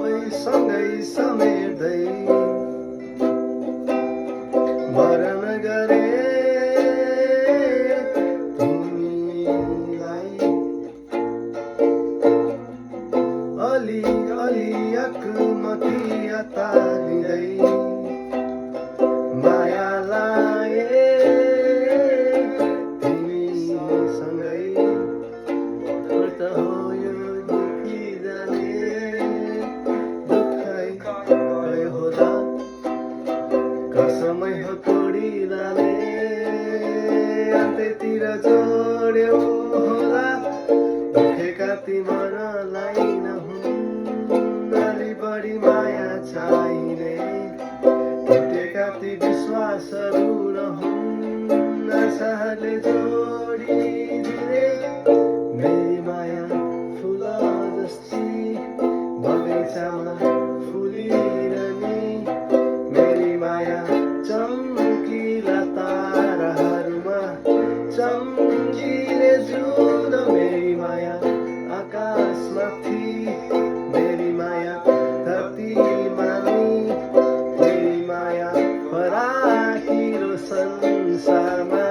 सबै सँगै समेट्दै मरण गरे तिमीलाई अलि अलि अकमकी अतालिँदै माया लाए तिमीसँगै त हो यो दुखी जाने दुःखै गयो होला कसमै हो तोडिलाले अन्त्यतिर जोड्यो होला दुखेका ती मनलाई नहुन् अलि बढी माया चाहिने टुटेका ती विश्वासहरू नहुन् आशाले जोडिदिने मेरी माया फुल जस्ती बगैँचामा फुलिरहने मेरी माया चम्किला ताराहरूमा चम्किने जुन मेरी माया आकाशमाथि मेरी माया धरतीमाथि मेरी माया फराकिलो संसारमा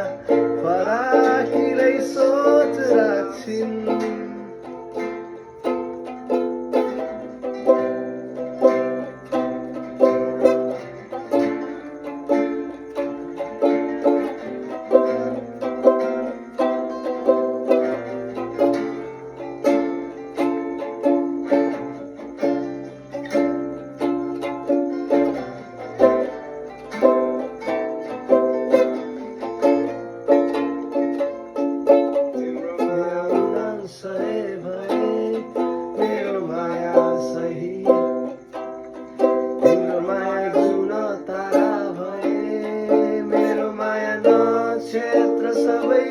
फराकिलै सोच राख्छिन् क्षेत्र सबै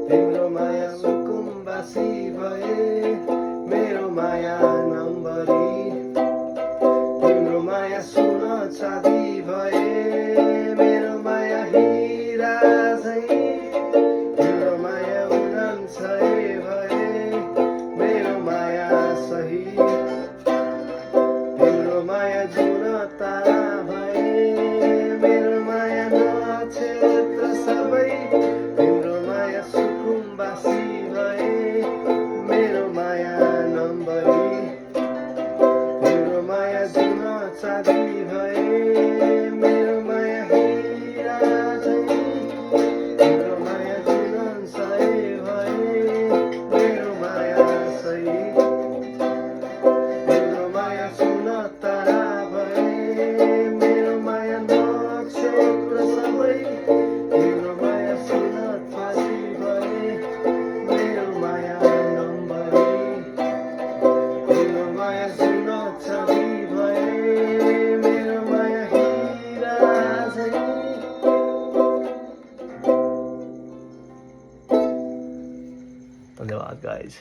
तिम्रो माया सुकुम्बासी भए मेरो माया नम्बरी तिम्रो माया सुन चाँदी भए मेरो माया हिरा झैँ तिम्रो माया उडान भए मेरो माया सही तिम्रो माया जुन तारा भए मेरो माया नक्षत्र सबै तिम्रो माया सुकुम्बासी भए मेरो माया नम्बरी तिम्रो माया जुन चाँदी भए मेरो माया हिरा झैँ तिम्रो माया जुन सही भए मेरो माया सही तिम्रो माया सुन तारा भए मेरो माया नक्षत्र सबै तिम्रो माया सुन चाँदी भए मेरो माया नम्बरी तिम्रो माया सुन चाँदी भए मेरो माया हिरा झैँ धन्यवाद गाइज।